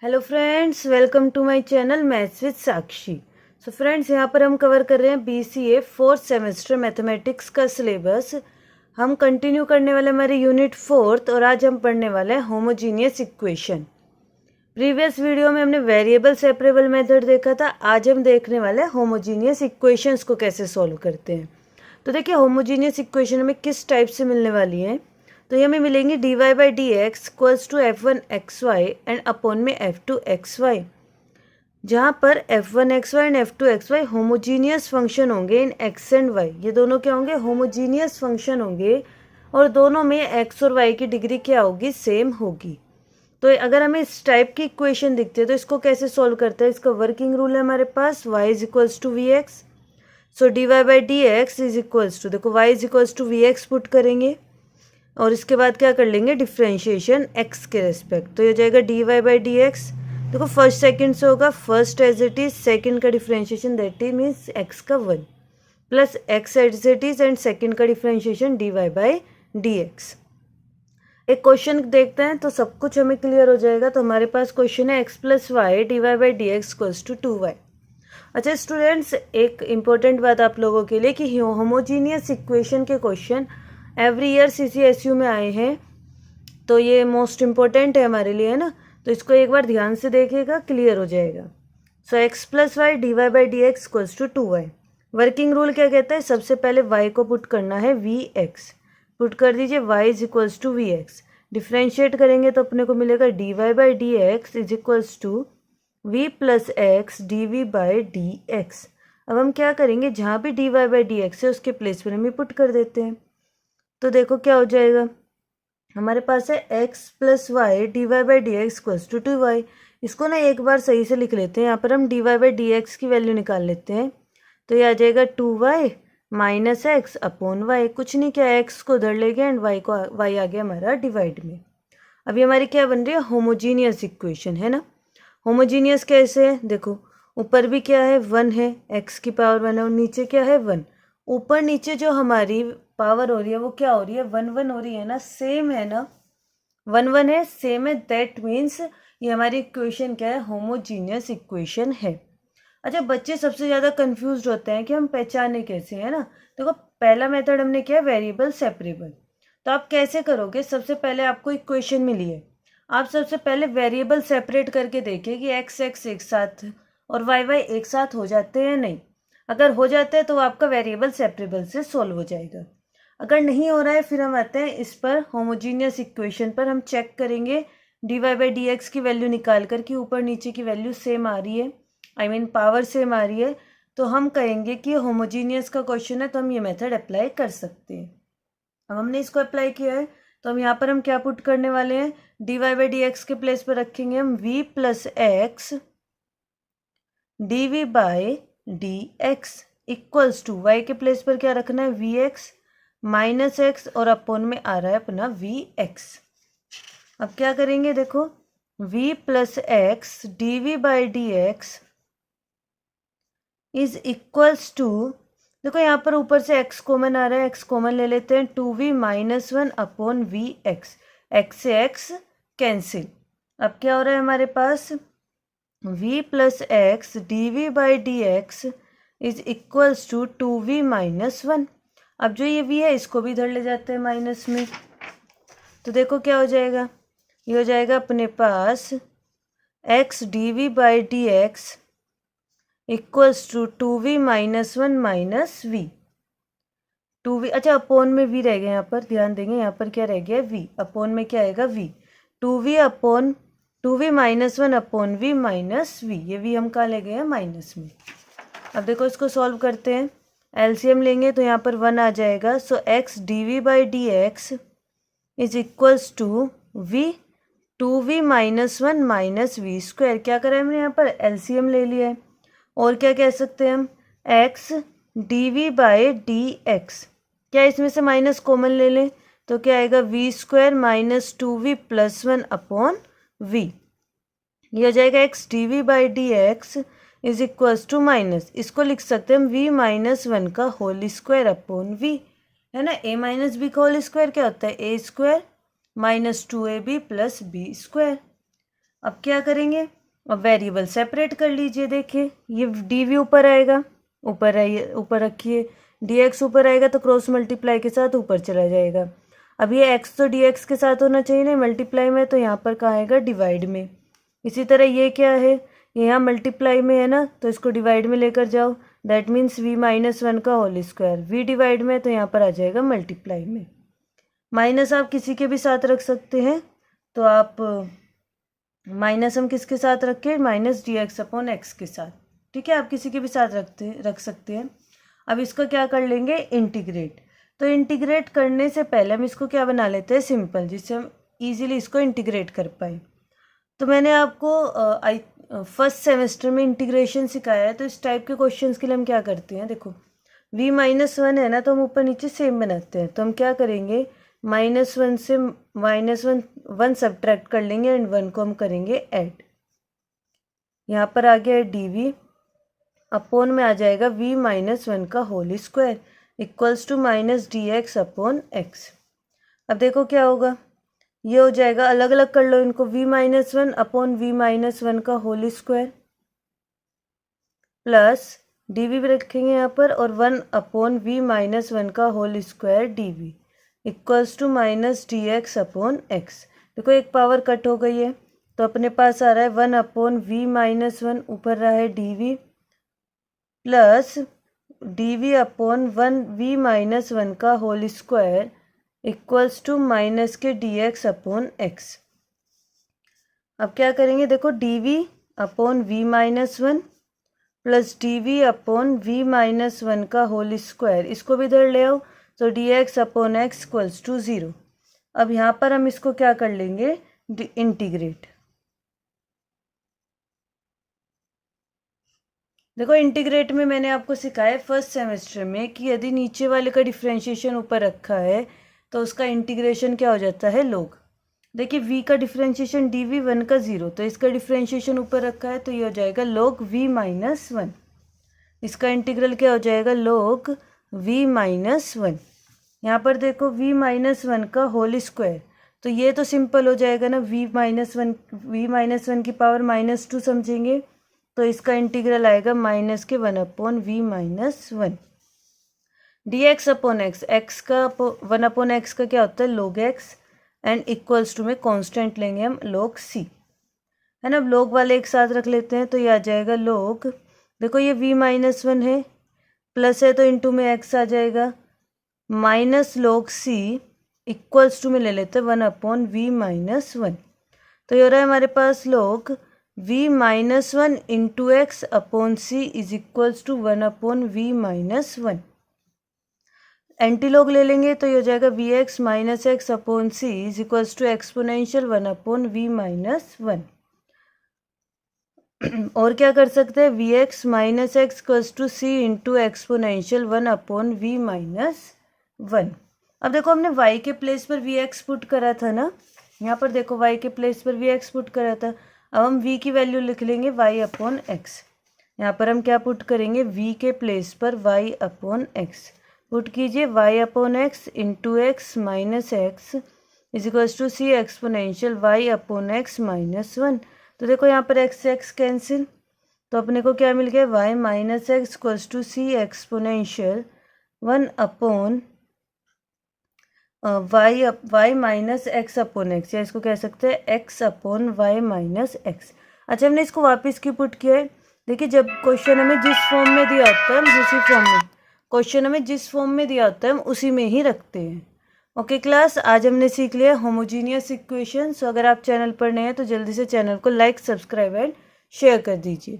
Hello friends, welcome to my channel maths with Sakshi. So friends, यहाँ पर हम cover कर रहे हैं BCA फोर्थ सेमेस्टर मैथमेटिक्स का सिलेबस। हम कंटिन्यू करने वाले हमारे यूनिट 4 और आज हम पढ़ने वाले हैं होमोजीनियस इक्वेशन। प्रीवियस वीडियो में हमने वेरिएबल सेपरेबल मेथड देखा था। आज हम देखने वाले हैं होमोजीनियस इक्वेशंस को कैसे सॉल्व करते हैं। तो देखिए, होमोजीनियस इक्वेशन हमें किस टाइप से मिलने वाली है। तो ये हमें मिलेंगी dy/dx equals to f1xy and upon में f2xy, जहाँ पर f1xy and f2xy homogeneous function होंगे इन x एंड y। ये दोनों क्या होंगे? होमोजीनियस फंक्शन होंगे और दोनों में x और y की डिग्री क्या होगी? सेम होगी। तो अगर हमें इस टाइप की इक्वेशन दिखती है तो इसको कैसे सॉल्व करते हैं? इसका वर्किंग रूल है हमारे पास y is equals to vx। So dy/dx is equals to, देखो y is equals to vx put करेंगे और इसके बाद क्या कर लेंगे? डिफ्रेंशिएशन x के रेस्पेक्ट। तो ये हो जाएगा dy/dx। देखो फर्स्ट सेकंड से होगा, first as it is, second का differentiation that is means x का 1 plus x as it is and second का डिफ्रेंशिएशन dy/dx। एक क्वेश्चन देखते हैं तो सब कुछ हमें क्लियर हो जाएगा। तो हमारे पास क्वेश्चन है x plus Y dy/dx equals to 2y। अच्छा स्टूडेंट्स, एक इम्पोर्टेंट बात आप लोगों के लिए कि होमोजीनियस इक्वेशन के क्वेश्चन एवरी ईयर CCSU में आए हैं, तो ये मोस्ट इम्पोर्टेंट है हमारे लिए, है ना। तो इसको एक बार ध्यान से देखिएगा, क्लियर हो जाएगा। So x plus Y dy/dx equals to 2y। Working rule क्या कहता है? सबसे पहले y को पुट करना है vx, पुट कर दीजिए y is equals to vx। Differentiate करेंगे तो अपने को मिलेगा dy/dx is equals to v plus X dv/dx। अब हम क्या करेंगे? जहाँ भी dy/dx है उसके प्लेस पर हम पुट कर देते हैं। तो देखो क्या हो जाएगा, हमारे पास है x plus Y dy/dx equals to 2y। इसको ना एक बार सही से लिख लेते हैं। यहाँ पर हम dy/dx की वैल्यू निकाल लेते हैं। तो ये आ जाएगा 2y minus X upon Y. कुछ नहीं किया, x को उधर ले गया एंड y आ गया हमारा डिवाइड में। अभी हमारी क्या बन रही है? होमोजीनियस इक्वेशन, है ना। होमोजीनियस कैसे है? देखो ऊपर भी क्या है? 1 है, x की पावर 1 है, और नीचे क्या है? 1। ऊपर नीचे जो हमारी पावर हो रही है वो क्या हो रही है? 1 1 हो रही है ना, सेम है ना, 1 1 है, सेम है। दैट मीन्स ये हमारी इक्वेशन क्या है? होमोजीनियस इक्वेशन है। अच्छा, बच्चे सबसे ज़्यादा कंफ्यूज होते हैं कि हम पहचाने कैसे, है ना। देखो पहला मेथड हमने किया वेरिएबल सेपरेबल। तो आप कैसे करोगे? सबसे पहले आपको इक्वेशन मिली है, आप सबसे पहले वेरिएबल सेपरेट करके देखिए कि x x एक साथ और y y एक साथ हो जाते हैं नहीं। अगर हो जाते हैं तो आपका वेरिएबल सेपरेबल से सॉल्व हो जाएगा। अगर नहीं हो रहा है फिर हम आते हैं इस पर, होमोजीनियस इक्वेशन पर। हम चेक करेंगे dy/dx की वैल्यू निकाल कर कि ऊपर नीचे की वैल्यू सेम आ रही है, आई मीन पावर सेम आ रही है, तो हम कहेंगे कि होमोजीनियस का क्वेश्चन है, तो हम ये मेथड अप्लाई कर सकते हैं। अब हमने इसको अप्लाई किया है तो हम यहाँ पर हम क्या पुट करने वाले हैं? dy/dx के प्लेस पर रखेंगे हम v plus X dv/dx equals to y के प्लेस पर क्या रखना है? vx माइनस एक्स और अपॉन में आ रहा है अपना vx। अब क्या करेंगे? देखो v plus X dv/dx is equals to, देखो यहाँ पर ऊपर से x कॉमन आ रहा है, x कॉमन ले लेते हैं, 2v minus 1 upon vx। x से x कैंसिल। अब क्या हो रहा है हमारे पास? v plus X dv/dx is equals to 2v minus 1। अब जो ये v है इसको भी इधर ले जाते हैं माइनस में। तो देखो क्या हो जाएगा, ये हो जाएगा अपने पास x dv/dx equals to 2v minus 1 minus v। 2v, अच्छा अपॉन में v रह गया, यहाँ पर ध्यान देंगे, यहाँ पर क्या रह गया? v। अपॉन में क्या आएगा? v। 2v minus 1 upon v minus v। ये v हम कहाँ ले गए हैं? माइनस में। अब देखो इसको सॉल्व करते हैं, एलसीएम लेंगे तो यहाँ पर 1 आ जाएगा। So x dv/dx is equals to v, 2v minus 1 minus v square. क्या करें हमने? यहाँ पर एलसीएम ले लिया है। और क्या कह सकते हैं हम? x dv/dx, क्या इसमें से माइनस कॉमन ले लें तो क्या आएगा? v square minus 2v plus 1 upon v। ये हो जाएगा x dv/dx is equals to minus, इसको लिख सकते हैं हम v माइनस 1 का होल स्क्वायर अपॉन v, है ना। a माइनस बी का होल स्क्वायर क्या होता है, a square minus 2ab plus B square. अब क्या करेंगे, अब वेरिएबल सेपरेट कर लीजिए। देखिए ये dv ऊपर आएगा, ऊपर रखिए, dx ऊपर आएगा तो क्रॉस मल्टीप्लाई के साथ ऊपर चला जाएगा। अब ये x तो dx के साथ होना चाहिए ना, मल्टीप्लाई में, तो यहाँ पर कहाँ आएगा, डिवाइड में। इसी तरह ये क्या है, ये यहाँ मल्टीप्लाई में है ना, तो इसको डिवाइड में लेकर जाओ, दैट मीन्स v माइनस 1 का होल स्क्वायर। v डिवाइड में तो यहाँ पर आ जाएगा मल्टीप्लाई में। माइनस आप किसी के भी साथ रख सकते हैं, तो आप माइनस हम किसके साथ रखें, माइनस dx अपॉन एक्स के साथ। ठीक है, आप किसी के भी साथ रख सकते हैं। अब इसको क्या कर लेंगे, इंटीग्रेट। तो इंटीग्रेट करने से पहले हम इसको क्या बना लेते हैं, सिंपल, जिससे हम इजीली इसको इंटीग्रेट कर पाए। तो मैंने आपको फर्स्ट सेमेस्टर में इंटीग्रेशन सिखाया है, तो इस टाइप के क्वेश्चंस के लिए हम क्या करते हैं, देखो v माइनस 1 है ना, तो हम ऊपर नीचे सेम बनाते हैं। तो हम क्या करेंगे, -1 से -1 सब्ट्रैक्ट कर लेंगे एंड 1 को हम करेंगे ऐड। यहाँ पर आ गया dv, अपॉन में आ जाएगा v माइनस 1 का whole square equals to minus dx upon x। अब देखो क्या होगा, ये हो जाएगा, अलग अलग कर लो इनको, v minus 1 upon v minus 1 का होल स्क्वायर प्लस dv भी रखेंगे यहाँ पर, और 1 अपॉन v माइनस 1 का whole square dv equals to minus dx upon x। देखो एक पावर कट हो गई है, तो अपने पास आ रहा है 1 अपॉन v माइनस 1, ऊपर रहा है dv plus dv upon 1 v minus 1 का whole square equals to minus के dx अपॉन x। अब क्या करेंगे, देखो dv upon v minus 1 plus dv upon v minus 1 का होल स्क्वायर, इसको भी इधर ले आओ, तो dx upon x equals to 0। अब यहाँ पर हम इसको क्या कर लेंगे, इंटीग्रेट। देखो इंटीग्रेट में मैंने आपको सिखाया फर्स्ट सेमेस्टर में कि यदि नीचे वाले का डिफ्रेंशिएशन ऊपर रखा है तो उसका इंटीग्रेशन क्या हो जाता है, log। देखिए v का डिफ्रेंशिएशन dv 1 का 0, तो इसका डिफ्रेंशिएशन ऊपर रखा है तो ये हो जाएगा log v माइनस 1। इसका इंटीग्रल क्या हो जाएगा, log v माइनस 1। यहाँ पर देखो v माइनस 1 का होल स्क्वायर, तो ये तो सिंपल हो जाएगा ना, v माइनस 1 की पावर -2 समझेंगे, तो इसका इंटीग्रल आएगा माइनस के 1 upon v minus 1 dx upon x। x का 1 अपॉन एक्स का क्या होता है, log x, and equals to में कांस्टेंट लेंगे हम log c, है ना। अब log वाले एक साथ रख लेते हैं, तो ये आ जाएगा log, देखो ये v माइनस 1 है, प्लस है तो इंटू में x आ जाएगा, minus log c equals to में ले लेते हैं 1 अपॉन v माइनस 1। तो ये हो रहा है हमारे पास log v minus 1 into X upon c is equals to 1 upon v minus 1। Anti log ले लेंगे तो ये हो जाएगा V X minus X upon C is equals to exponential 1 upon v minus 1। और क्या कर सकते हैं, V X minus X equals to C into exponential 1 upon v minus 1। अब देखो हमने y के प्लेस पर वी एक्स पुट करा था ना, यहाँ पर देखो y के प्लेस पर वी एक्स पुट करा था। अब हम v की वैल्यू लिख लेंगे y अपॉन एक्स। यहाँ पर हम क्या पुट करेंगे, v के प्लेस पर y अपॉन एक्स पुट कीजिए, y upon X into X minus X is equals to C exponential y upon X minus 1। तो देखो यहाँ पर x से x कैंसिल, तो अपने को क्या मिल गया, y minus X equals to C exponential 1 upon y minus X upon X, या इसको कह सकते हैं x upon y minus X. अच्छा हमने इसको वापस क्यों पुट किया है, देखिए जब क्वेश्चन हमें जिस फॉर्म में दिया होता है हम उसी फॉर्म में, क्वेश्चन हमें जिस फॉर्म में दिया होता है हम उसी में ही रखते हैं। ओके क्लास, आज हमने सीख लिया होमोजीनियस इक्वेशन। सो अगर आप चैनल पर नए हैं तो जल्दी से चैनल को लाइक, सब्सक्राइब एंड शेयर कर दीजिए।